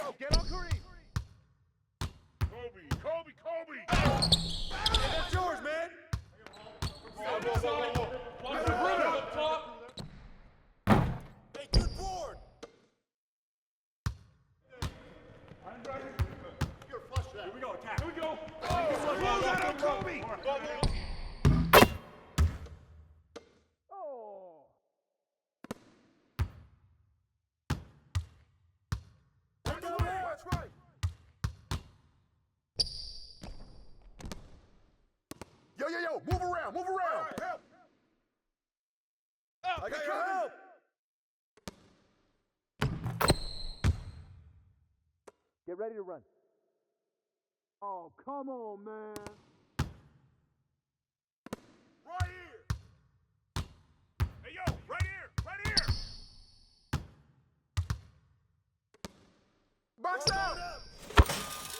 Yo, get on Kareem. Kobe. Hey, that's yours, man. Watch the runner up top. Hey, good board. You're flush that. Here we go, attack. Here we go. Roll that on Kobe. That's right. Yo, move around. Right, help. I got your help. Get ready to run. Oh, come on, man. Right here. Hey, yo, right here. Box out.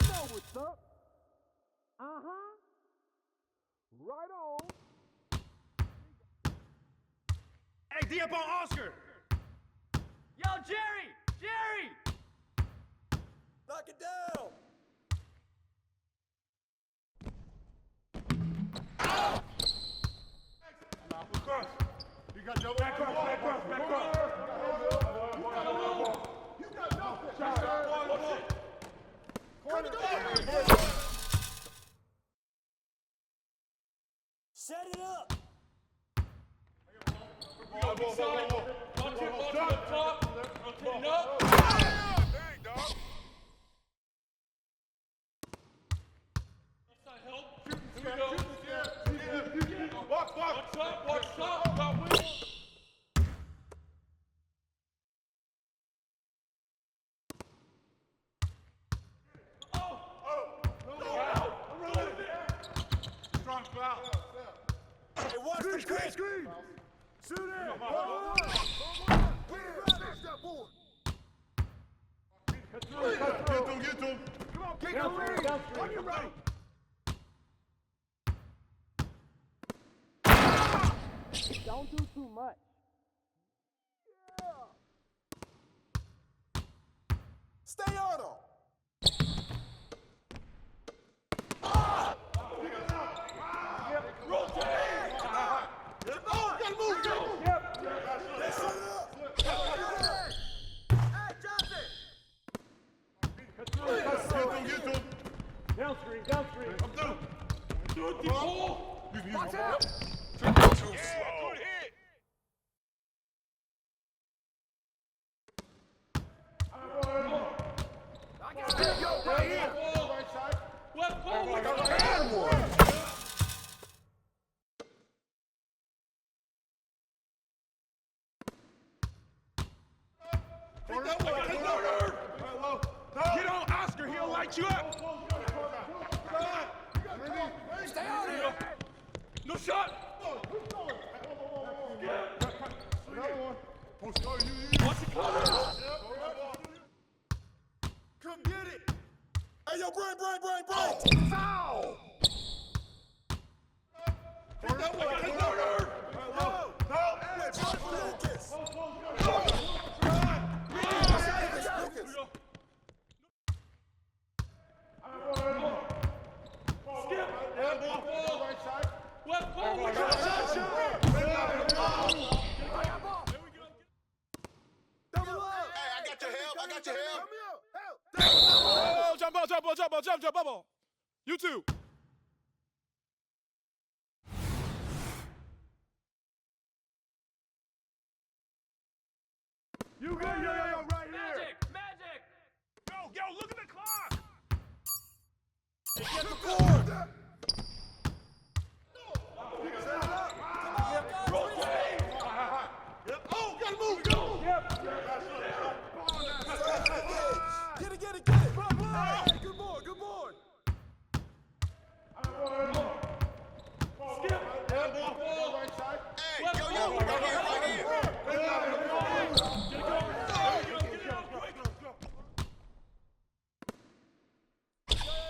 You know what's up. Uh-huh. Right on. Hey, D up on Oscar. Yo, Jerry! Knock it down. Cross. You got double. Back cross. You got double. Set it up. Watch it up top. Rotating up. Dang, dog. Side help. Here we go. Watch top. Got wheel. Strong foul. Hey, watch the screen. Shoot it. That board. Get to him. Come on, kick the lead. On your right. Don't do too much. Stay on him. Downstream. I'm through. Watch out. Too slow. Good hit. Yo, right here. Right side. Left ball. And one. Get on Oscar. He'll light you up. Stay on here. No shot. Watch it come. Come get it. Hey, yo, brain. Foul. Lucas. Left ball. Jump ball. You too. You good? Yo, right here. Magic. Yo, look at the clock. Get the board. Gotta move. Go. Get it. Hey, good board.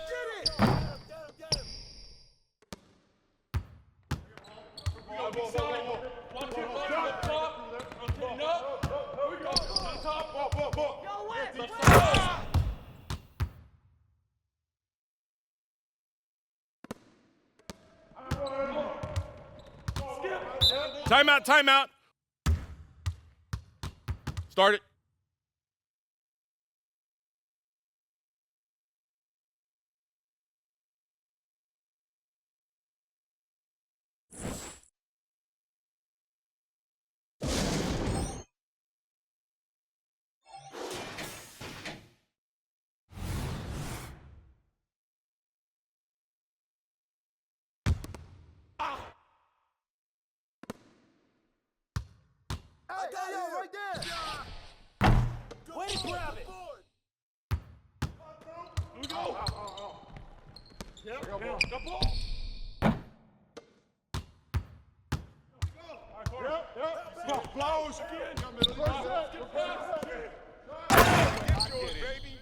Get it. Timeout, timeout. Start it. I got you right there. Way to grab it. Here we go. Yep. The ball. Yep. Blows again. Get yours, baby.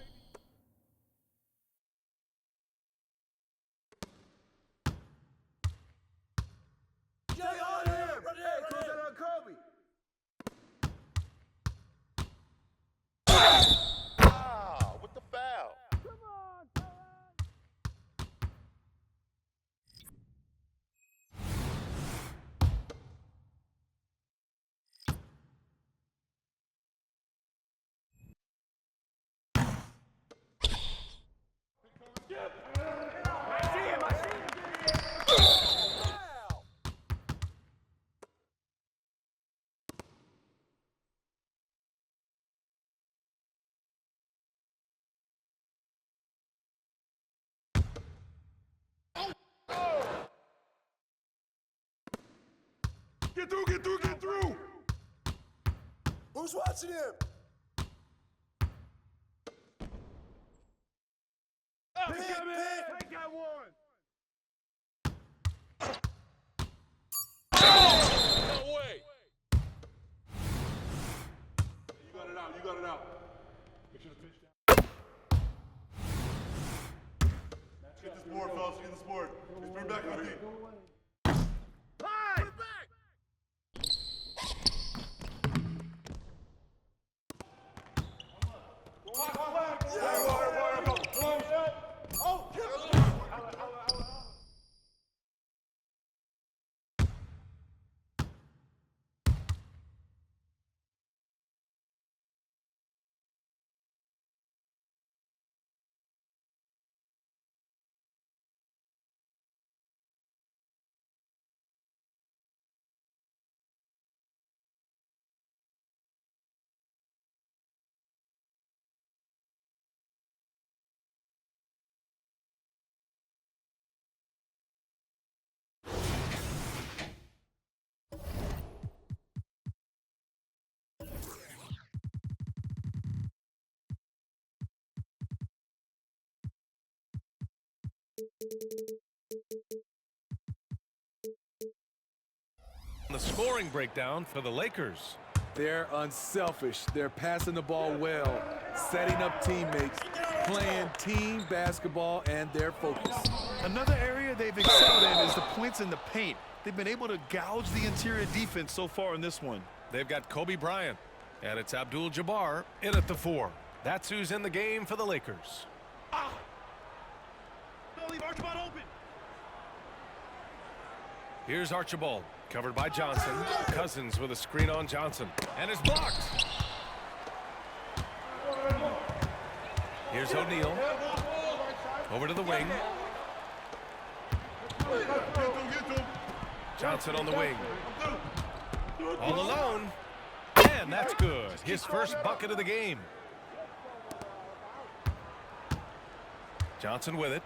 Jay on here. Right there. Close that on Kobe. Wow, with the foul. Come on, Kellen. Get through, get through, get through. Who's watching him? Pick that one. No way. You got it out. You got it out. Make sure the pitch down. Get this board, fellas. Get this board. Just bring back on the team. The scoring breakdown for the Lakers. They're unselfish. They're passing the ball well, setting up teammates, playing team basketball, and they're focused. Another area they've excelled in is the points in the paint. They've been able to gouge the interior defense so far in this one. They've got Kobe Bryant, and it's Abdul-Jabbar in at the 4. That's who's in the game for the Lakers. Don't leave Archibald open. Here's Archibald, covered by Johnson. Cousins with a screen on Johnson, and is blocked. Here's O'Neal, over to the wing. Johnson on the wing. All alone, and that's good. His first bucket of the game. Johnson with it.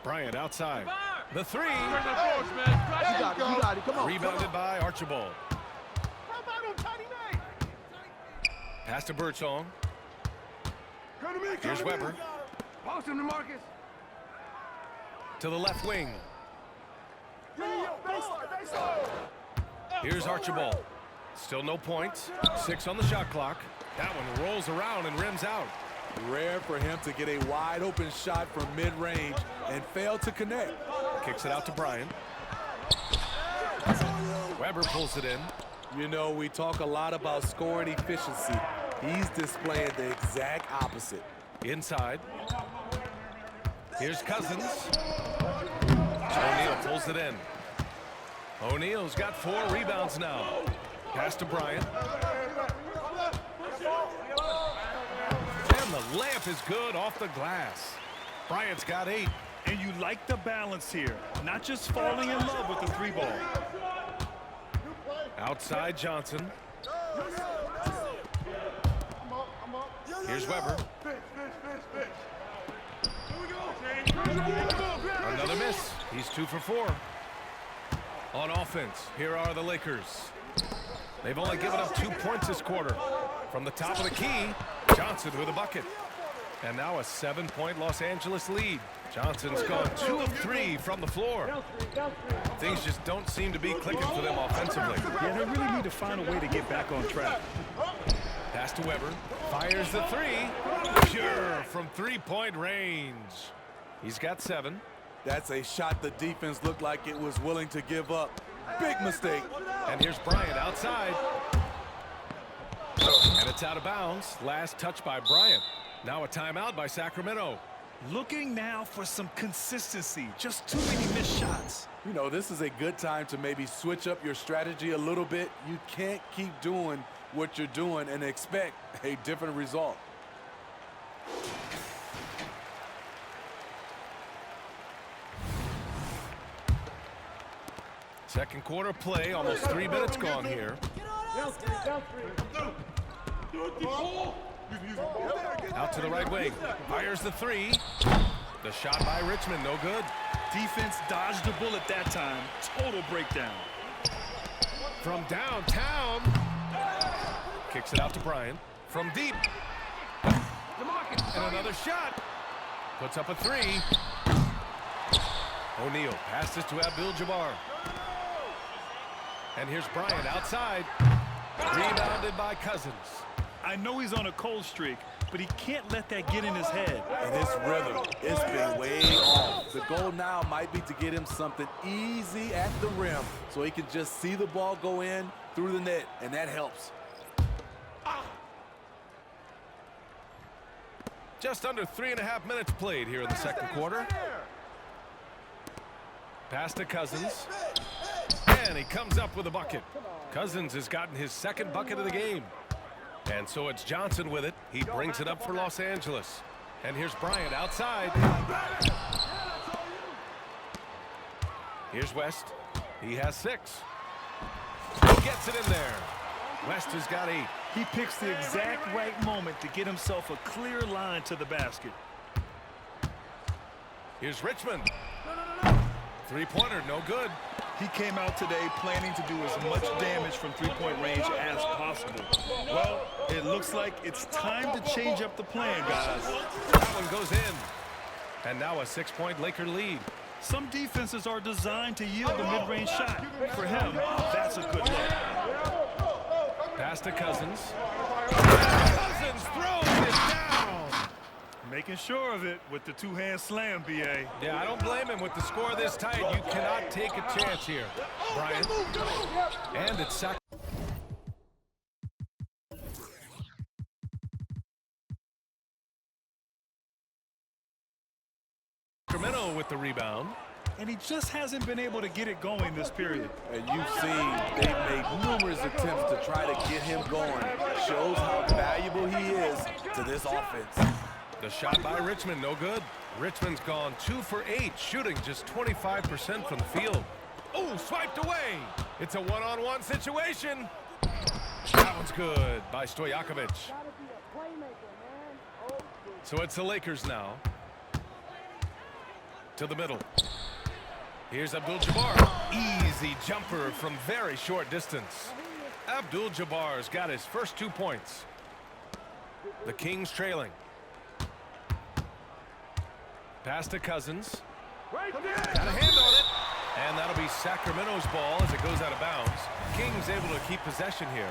Bryant outside. The 3. You got it. Come on. Rebounded by Archibald. Pass to Birdsong. Here's Weber. Post him to Marcus. To the left wing. Here's Archibald. Still no points. 6 on the shot clock. That one rolls around and rims out. Rare for him to get a wide open shot from mid-range and fail to connect. Kicks it out to Bryant. Weber pulls it in. You know, we talk a lot about scoring efficiency. He's displaying the exact opposite. Inside. Here's Cousins. O'Neal pulls it in. O'Neal's got 4 rebounds now. Pass to Bryant. And the layup is good off the glass. Bryant's got 8. And you like the balance here. Not just falling in love with the 3 ball. Outside Johnson. Here's Weber. Another miss. He's 2 for 4. On offense, here are the Lakers. They've only given up 2 points this quarter. From the top of the key, Johnson with a bucket. And now a 7-point Los Angeles lead. Johnson's gone 2 of 3 from the floor. Things just don't seem to be clicking for them offensively. Yeah, they really need to find a way to get back on track. Pass to Weber. Fires the 3. Pure from 3-point range. He's got 7. That's a shot the defense looked like it was willing to give up. Big mistake. And here's Bryant outside. And it's out of bounds. Last touch by Bryant. Now a timeout by Sacramento. Looking now for some consistency. Just too many missed shots. You know, this is a good time to maybe switch up your strategy a little bit. You can't keep doing what you're doing and expect a different result. Second quarter play, almost 3 minutes gone here. Out to the right wing. Fires the 3. The shot by Richmond, no good. Defense dodged a bullet that time. Total breakdown. From downtown. Kicks it out to Bryant. From deep. And another shot. Puts up a 3. O'Neal passes to Abdul-Jabbar. And here's Bryant outside. Rebounded by Cousins. I know he's on a cold streak, but he can't let that get in his head. And his rhythm, it's been way off. The goal now might be to get him something easy at the rim so he can just see the ball go in through the net, and that helps. Just under 3.5 minutes played here in the second quarter. Pass to Cousins. And he comes up with a bucket. Cousins has gotten his 2nd bucket of the game. And so it's Johnson with it. He brings it up for Los Angeles. And here's Bryant outside. Here's West. He has 6. He gets it in there. West has got 8. He picks the exact right moment to get himself a clear line to the basket. Here's Richmond. 3-pointer, no good. He came out today planning to do as much damage from 3-point range as possible. Well, it looks like it's time to change up the plan, guys. That one goes in. And now a 6-point Laker lead. Some defenses are designed to yield the mid-range shot. For him, that's a good look. Pass to Cousins. Cousins throws it down. Making sure of it with the 2-hand slam, B.A. Yeah, I don't blame him with the score this tight. You cannot take a chance here, Bryant. And it's Sacramento with the rebound. And he just hasn't been able to get it going this period. And you've seen they've made numerous attempts to try to get him going. Shows how valuable he is to this offense. The shot by Richmond, no good. Richmond's gone 2 for 8, shooting just 25% from the field. Oh, swiped away. It's a one-on-one situation. That one's good by Stojakovic. So it's the Lakers now. To the middle. Here's Abdul-Jabbar. Easy jumper from very short distance. Abdul-Jabbar's got his first 2 points. The Kings trailing. Pass to Cousins. Got a hand on it. And that'll be Sacramento's ball as it goes out of bounds. Kings able to keep possession here.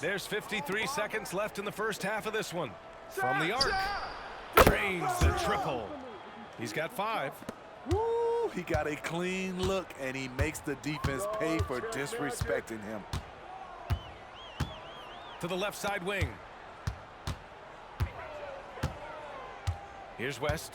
There's 53 seconds left in the first half of this one. From the arc. Drains the triple. He's got 5. Woo, he got a clean look, and he makes the defense pay for disrespecting him. to the left side wing. Here's West.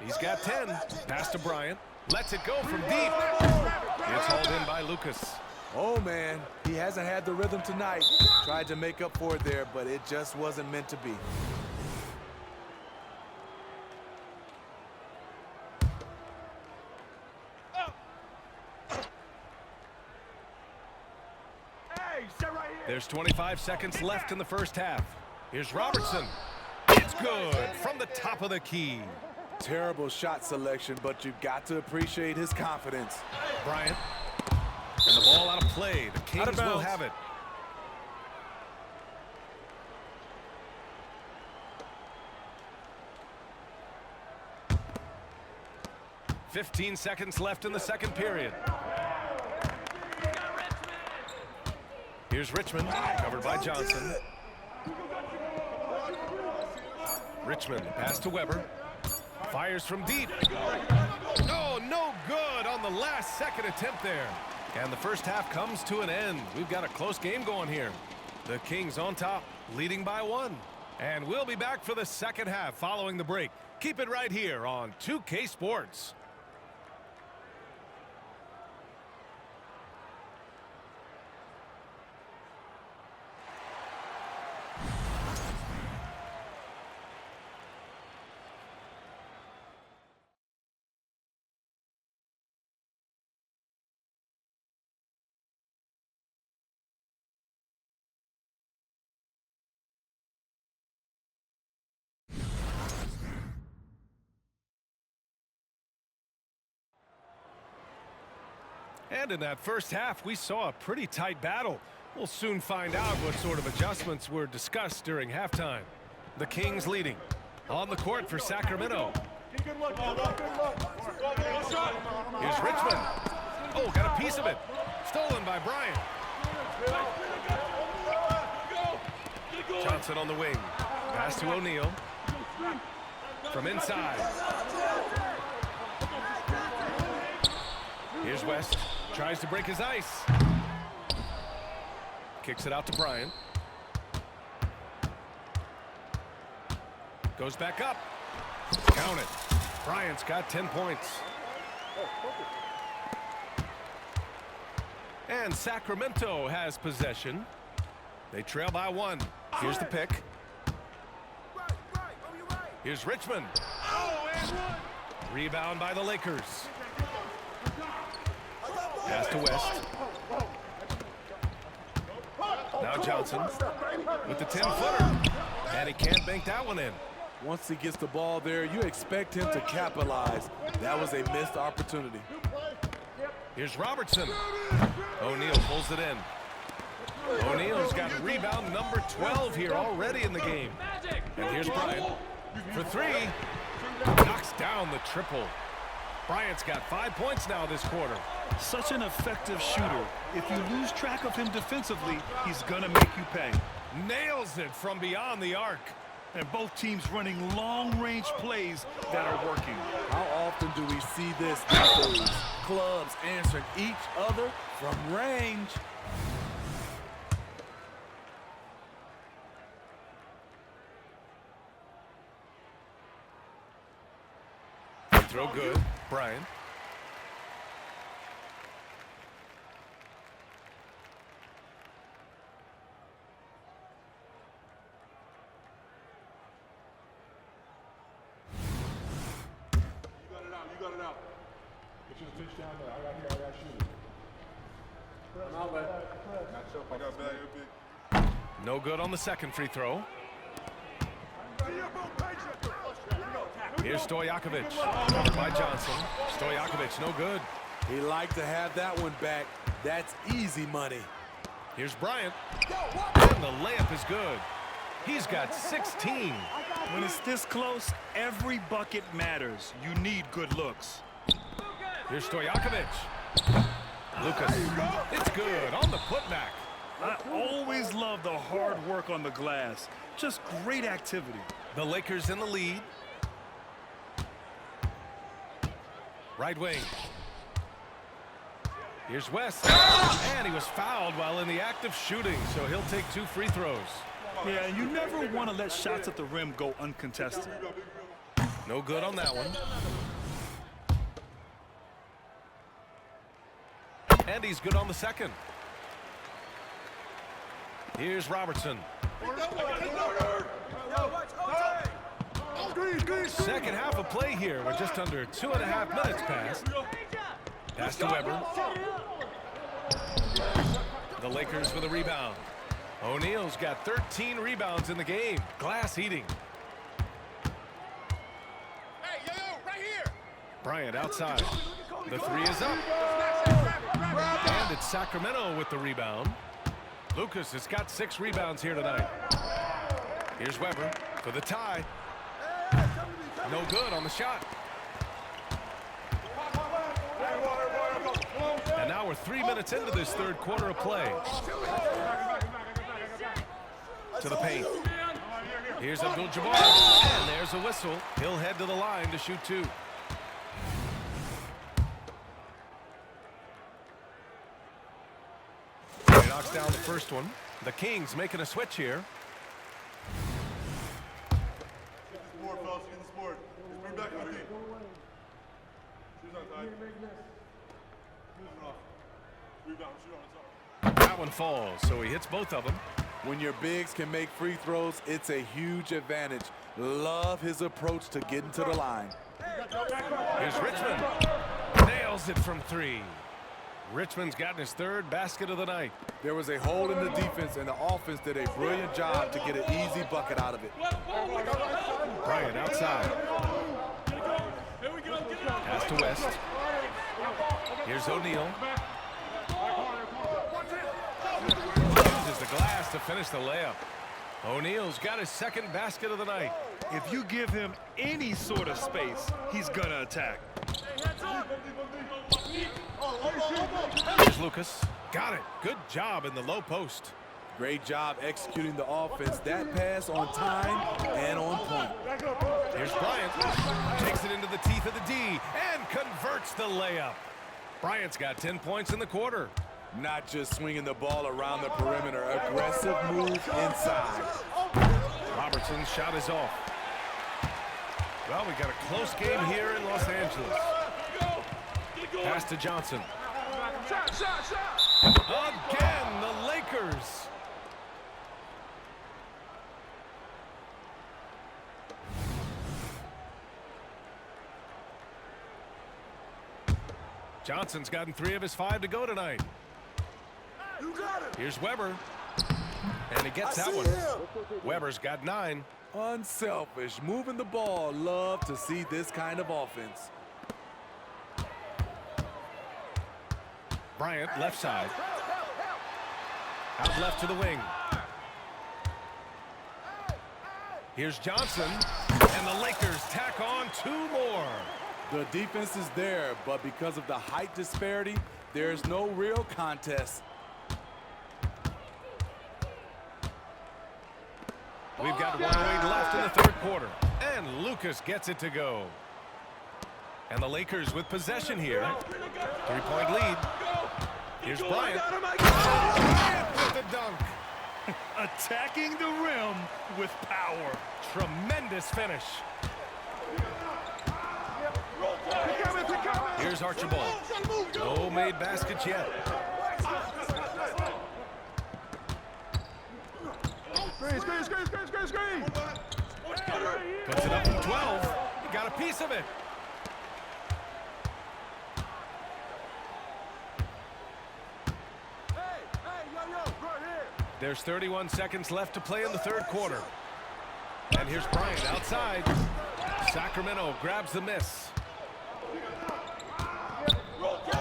He's got 10. Pass to Bryant. Lets it go from deep. It's hauled in by Lucas. Oh, man, he hasn't had the rhythm tonight. Tried to make up for it there, but it just wasn't meant to be. There's 25 seconds left in the first half. Here's Robertson. It's good from the top of the key. Terrible shot selection, but you've got to appreciate his confidence. Bryant. And the ball out of play. The Kings will have it. "15 seconds left in the second period. Here's Richmond, covered by Johnson. Richmond, pass to Weber. Fires from deep. Oh, no good on the last second attempt there. And the first half comes to an end. We've got a close game going here. The Kings on top, leading by 1. And we'll be back for the second half following the break. Keep it right here on 2K Sports. And in that first half, we saw a pretty tight battle. We'll soon find out what sort of adjustments were discussed during halftime. The Kings leading. On the court for Sacramento. Here's Richmond. Oh, got a piece of it. Stolen by Bryant. Johnson on the wing. Pass to O'Neal. From inside. Here's West. Tries to break his ice. Kicks it out to Bryant. Goes back up. Count it. Bryant's got 10 points. And Sacramento has possession. They trail by 1. Here's the pick. Here's Richmond. Rebound by the Lakers. Pass to West. Now Johnson with the 10-footer. And he can't bank that one in. Once he gets the ball there, you expect him to capitalize. That was a missed opportunity. Here's Robertson. O'Neal pulls it in. O'Neal's got rebound number 12 here already in the game. And here's Bryant for 3. Knocks down the triple. Bryant's got 5 points now this quarter. Such an effective shooter. If you lose track of him defensively, he's gonna make you pay. Nails it from beyond the arc. And both teams running long-range plays that are working. How often do we see this these days? Clubs answering each other from range. Throw good. Bryant. You got it out. Get your pitch down there. I got shooters. I'm out, man. I got bag here, big. No good on the second free throw. Here's Stojakovic. Covered by Johnson. Stojakovic, no good. He liked to have that one back. That's easy money. Here's Bryant. And the layup is good. He's got 16. When it's this close, every bucket matters. You need good looks. Here's Stojakovic. Lucas. It's good on the putback. I always love the hard work on the glass. Just great activity. The Lakers in the lead. Right wing. Here's West. And he was fouled while in the act of shooting, so he'll take 2 free throws. Yeah, and you never want to let shots at the rim go uncontested. No good on that one. And he's good on the second. Here's Robertson. Second half of play here. We're just under 2.5 minutes past. Pass to Weber. The Lakers with a rebound. O'Neal's got 13 rebounds in the game. Glass eating. Hey, yo, right here. Bryant outside. The 3 is up. And it's Sacramento with the rebound. Lucas has got 6 rebounds here tonight. Here's Weber for the tie. No good on the shot. And now we're 3 minutes into this third quarter of play. To the paint. Here's Abdul-Jabbar. And there's a whistle. He'll head to the line to shoot 2. He knocks down the first one. The Kings making a switch here. Get this board, fellas. Get this board. Just bring back my team. Shoes on tight. Shoes off. Rebound. Shoot on the top. That one falls, so he hits both of them. When your bigs can make free throws, it's a huge advantage. Love his approach to getting to the line. Here's Richmond. Nails it from 3. Richmond's gotten his 3rd basket of the night. There was a hole in the defense, and the offense did a brilliant job to get an easy bucket out of it. Bryant outside. Pass to West. Here's O'Neal. Uses the glass to finish the layup. O'Neal's got his 2nd basket of the night. If you give him any sort of space, he's going to attack. Here's Lucas. Got it. Good job in the low post. Great job executing the offense. That pass on time and on point. Here's Bryant. Takes it into the teeth of the D and converts the layup. Bryant's got 10 points in the quarter. Not just swinging the ball around the perimeter. Aggressive move inside. Robertson's shot is off. Well, we got a close game here in Los Angeles. Pass to Johnson. Again, the Lakers. Johnson's gotten 3 of his 5 to go tonight. Here's Weber. And he gets that one. Weber's got 9. Unselfish, moving the ball. Love to see this kind of offense. Bryant, left side. Out left to the wing. Here's Johnson. And the Lakers tack on 2 more. The defense is there, but because of the height disparity, there's no real contest. We've got 1:08 left in the 3rd quarter. And Lucas gets it to go. And the Lakers with possession here. 3-point lead. Here's Bryant. Bryant with the dunk. Attacking the rim with power. Tremendous finish. Here's Archibald. No made baskets yet. Screen. Puts it up from 12. He got a piece of it. There's 31 seconds left to play in the 3rd quarter. And here's Bryant outside. Sacramento grabs the miss.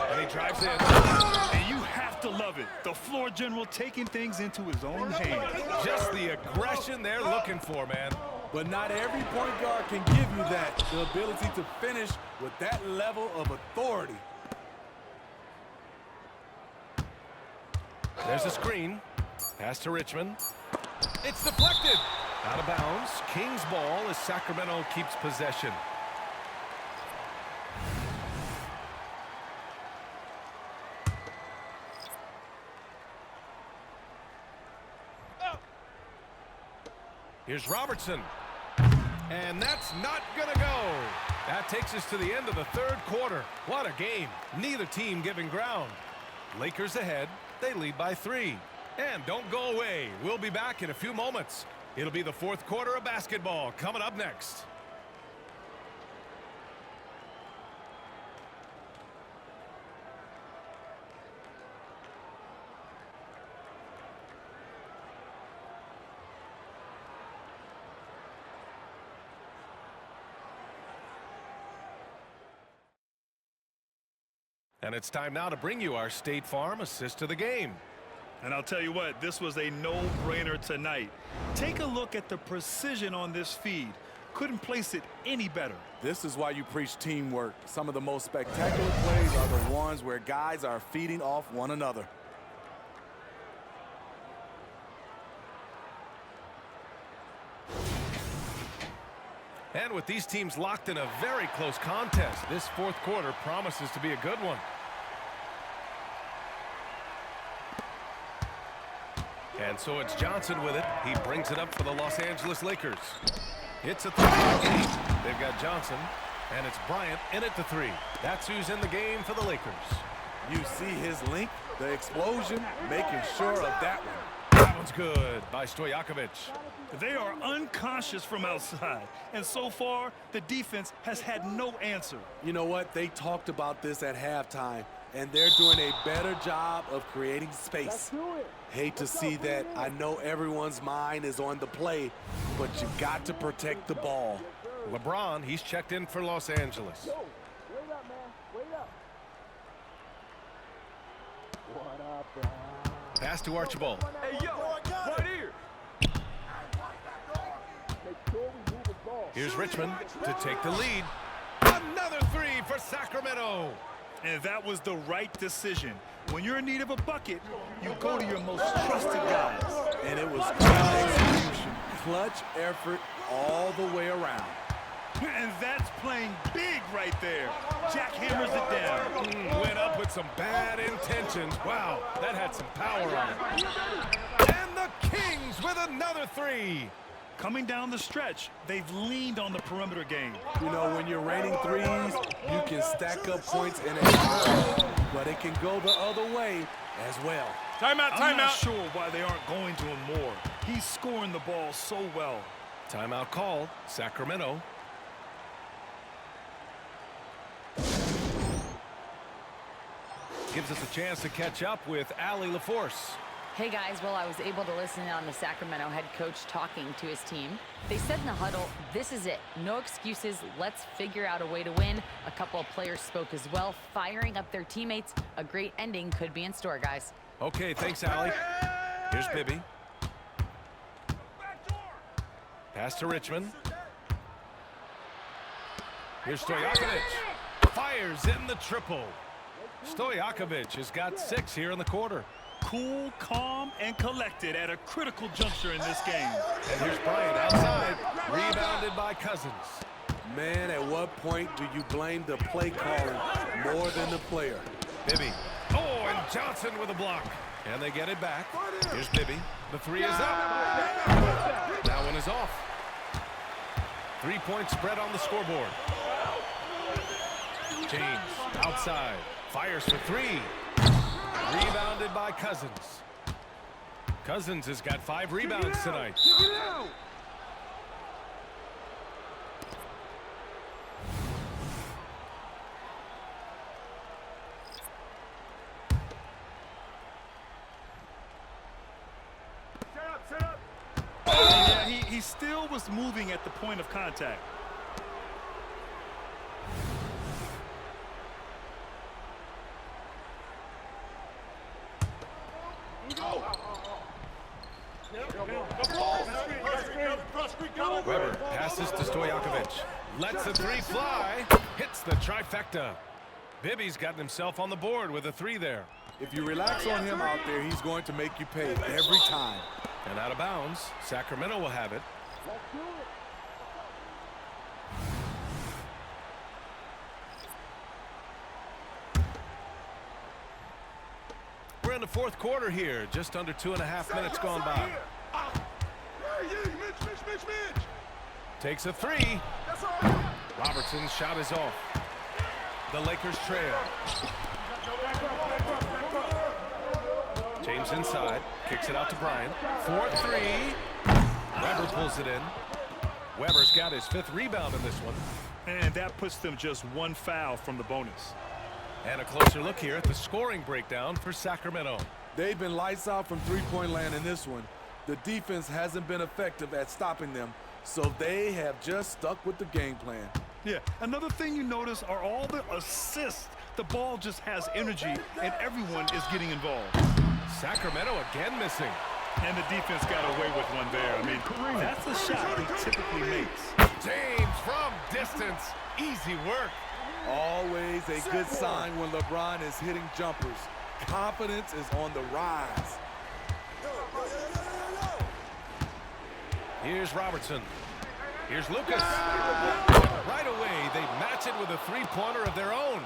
And he drives in. And you have to love it. The floor general taking things into his own hands. Just the aggression they're looking for, man. But not every point guard can give you that. The ability to finish with that level of authority. There's a screen. Pass to Richmond. It's deflected. Out of bounds. Kings ball as Sacramento keeps possession. Here's Robertson. And that's not going to go. That takes us to the end of the third quarter. What a game. Neither team giving ground. Lakers ahead. They lead by 3. And don't go away. We'll be back in a few moments. It'll be the fourth quarter of basketball coming up next. And it's time now to bring you our State Farm assist of the game. And I'll tell you what, this was a no-brainer tonight. Take a look at the precision on this feed. Couldn't place it any better. This is why you preach teamwork. Some of the most spectacular plays are the ones where guys are feeding off one another. And with these teams locked in a very close contest, this fourth quarter promises to be a good one. And so it's Johnson with it. He brings it up for the Los Angeles Lakers. It's a 3-point game. They've got Johnson, and it's Bryant in at the 3. That's who's in the game for the Lakers. You see his length, the explosion, making sure of that one. That one's good by Stojakovic. They are unconscious from outside, and so far, the defense has had no answer. You know what? They talked about this at halftime, and they're doing a better job of creating space. Hate to see that. I know everyone's mind is on the play, but you got to protect the ball. LeBron, he's checked in for Los Angeles. Wait up, man. Wait up. What up, bro? Pass to Archibald. Hey, yo, right here. Here's Richmond to take the lead. Another 3 for Sacramento. And that was the right decision. When you're in need of a bucket, you go to your most trusted guys. And it was clutch execution, clutch effort all the way around. And that's playing big right there. Jack hammers it down. Went up with some bad intentions. Wow, that had some power on it. And the Kings with another 3. Coming down the stretch, they've leaned on the perimeter game. You know, when you're raining threes, you can stack up points in a hurry, but it can go the other way as well. Timeout, I'm not timeout. sure why they aren't going to him more. He's scoring the ball so well. Timeout called, Sacramento. Gives us a chance to catch up with Allie LaForce. Hey guys, well, I was able to listen in on the Sacramento head coach talking to his team. They said in the huddle, this is it. No excuses. Let's figure out a way to win. A couple of players spoke as well, firing up their teammates. A great ending could be in store, guys. Okay, thanks, Allie. Here's Bibby. Pass to Richmond. Here's Stojakovic. Fires in the triple. Stojakovic has got 6 here in the quarter. Cool, calm, and collected at a critical juncture in this game. And here's Bryant outside, rebounded by Cousins. Man, at what point do you blame the play calling more than the player? Bibby. Oh, and Johnson with a block. And they get it back. Here's Bibby. The 3 is up. That one is off. 3-point spread on the scoreboard. James outside. Fires for 3. Rebounded by Cousins. Cousins has got 5 rebounds tonight. Yeah, he still was moving at the point of contact. Weber passes to Stojakovic. Lets the 3 fly. Hits the trifecta. Bibby's gotten himself on the board with a 3 there. If you relax on him out there, he's going to make you pay every time. And out of bounds, Sacramento will have it. We're in the fourth quarter here. Just under 2.5 minutes gone by. Takes a three. Robertson's shot is off. The Lakers trail. James inside. Kicks it out to Bryant. 4-3. Weber pulls it in. Weber's got his 5th rebound in this one. And that puts them just 1 foul from the bonus. And a closer look here at the scoring breakdown for Sacramento. They've been lights out from three-point land in this one. The defense hasn't been effective at stopping them, so they have just stuck with the game plan. Yeah, another thing you notice are all the assists. The ball just has energy, and everyone is getting involved. Sacramento again missing. And the defense got away with one there. I mean, that's a shot he typically makes. James from distance. Easy work. Always a good sign when LeBron is hitting jumpers. Confidence is on the rise. Here's Robertson. Here's Lucas. Right away, they match it with a three-pointer of their own.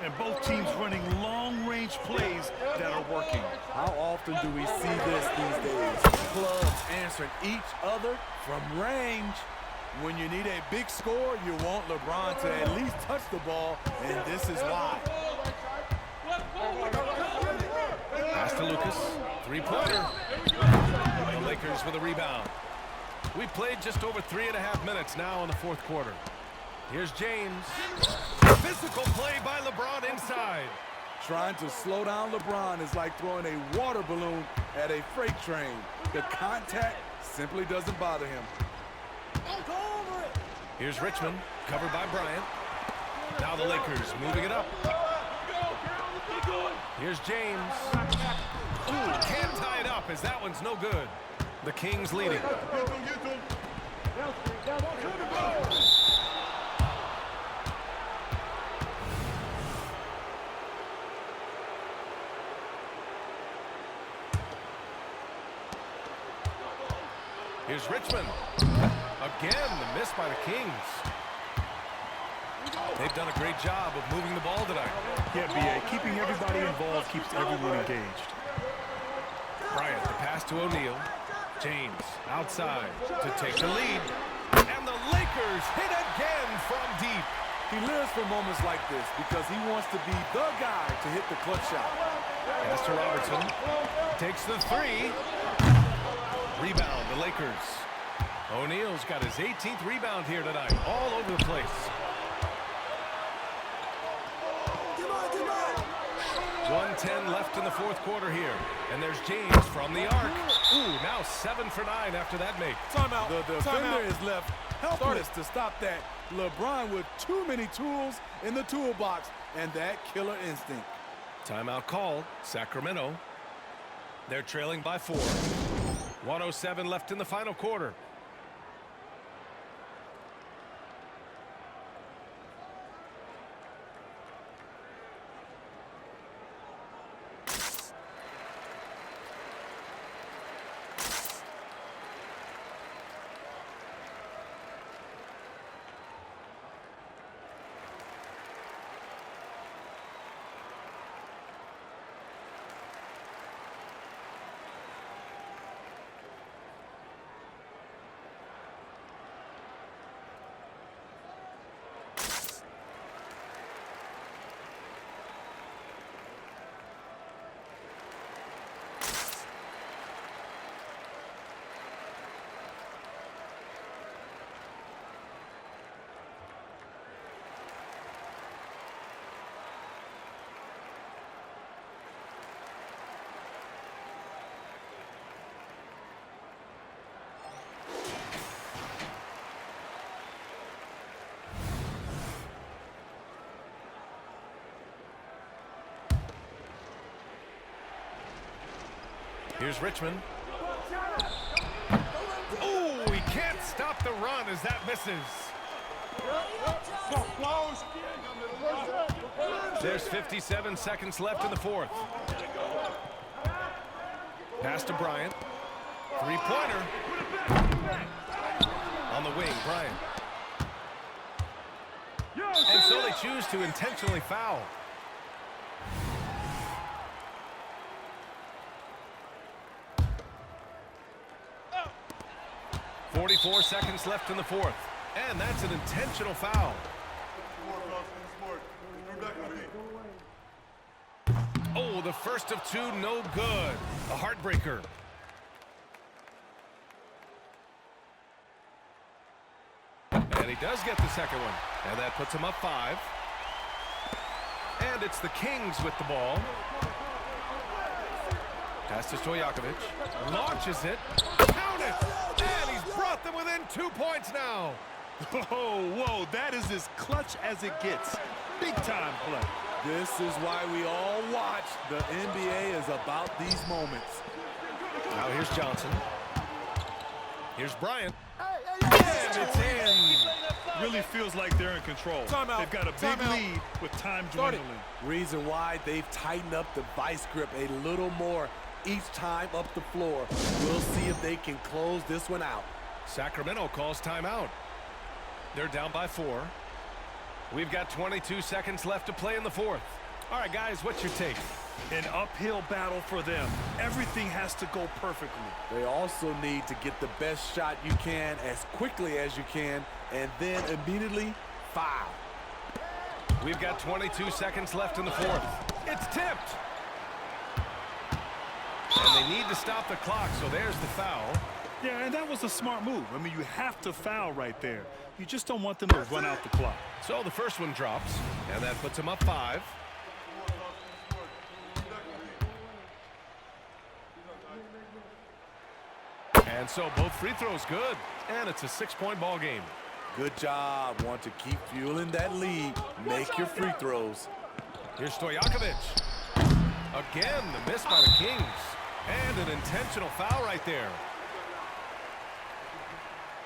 And both teams running long-range plays that are working. How often do we see this these days? Clubs answering each other from range. When you need a big score, you want LeBron to at least touch the ball, and this is why. Pass to Lucas. Three-pointer. The Lakers with a rebound. We played just over 3.5 minutes now in the 4th quarter. Here's James. Physical play by LeBron inside. Trying to slow down LeBron is like throwing a water balloon at a freight train. The contact simply doesn't bother him. Here's Richmond, covered by Bryant. Now the Lakers moving it up. Here's James. Ooh, can't tie it up as that one's no good. The Kings leading. Here's Richmond. Again, the miss by the Kings. They've done a great job of moving the ball tonight. Yeah, B.A., keeping everybody involved keeps everyone engaged. Bryant, the pass to O'Neal. James outside to take the lead. And the Lakers hit again from deep. He lives for moments like this because he wants to be the guy to hit the clutch shot. Pass to Robertson. Takes the three. Rebound, the Lakers. O'Neal's got his 18th rebound here tonight, all over the place. 1:10 left in the 4th quarter here. And there's James from the arc. Ooh, now 7 for 9 after that make. Timeout. The defender is left helpless to stop that. LeBron with too many tools in the toolbox and that killer instinct. Timeout called. Sacramento. They're trailing by 4. 1:07 left in the final quarter. Here's Richmond. Oh, he can't stop the run as that misses. There's 57 seconds left in the 4th. Pass to Bryant. Three-pointer. On the wing, Bryant. And so they choose to intentionally foul. 44 seconds left in the fourth. And that's an intentional foul. Oh, the first of two, no good. A heartbreaker. And he does get the second one. And that puts him up 5. And it's the Kings with the ball. Pass to Stojakovic. Launches it. Count it! And he's brought them within 2 points now. Whoa, that is as clutch as it gets. Big time play. This is why we all watch. The NBA is about these moments. Now here's Johnson. Here's Bryant. And it's in. Really feels like they're in control. They've got a big lead with time dwindling. Reason why they've tightened up the vice grip a little more each time up the floor. We'll see if they can close this one out. Sacramento calls timeout. They're down by 4. We've got 22 seconds left to play in the fourth. All right, guys, what's your take? An uphill battle for them. Everything has to go perfectly. They also need to get the best shot you can as quickly as you can, and then immediately foul. We've got 22 seconds left in the fourth. It's tipped. And they need to stop the clock, so there's the foul. Yeah, and that was a smart move. I mean, you have to foul right there. You just don't want them to run out the clock. So the first one drops, and that puts him up 5. And so both free throws good, and it's a 6-point ball game. Good job. Want to keep fueling that lead. Make your free throws. Here's Stojakovic. Again, the miss by the Kings. And an intentional foul right there.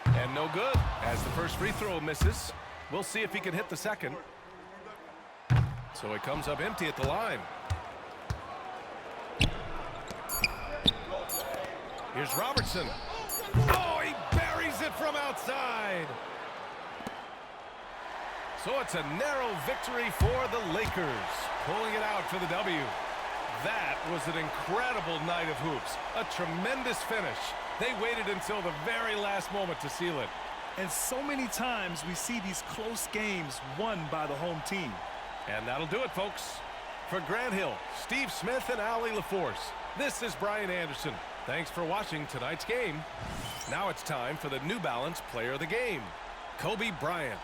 And no good, as the first free throw misses. We'll see if he can hit the second. So it comes up empty at the line. Here's Robertson. Oh, he buries it from outside. So it's a narrow victory for the Lakers, pulling it out for the W. That was an incredible night of hoops. A tremendous finish. They waited until the very last moment to seal it. And so many times we see these close games won by the home team. And that'll do it, folks. For Grant Hill, Steve Smith, and Allie LaForce, this is Brian Anderson. Thanks for watching tonight's game. Now it's time for the New Balance Player of the Game, Kobe Bryant.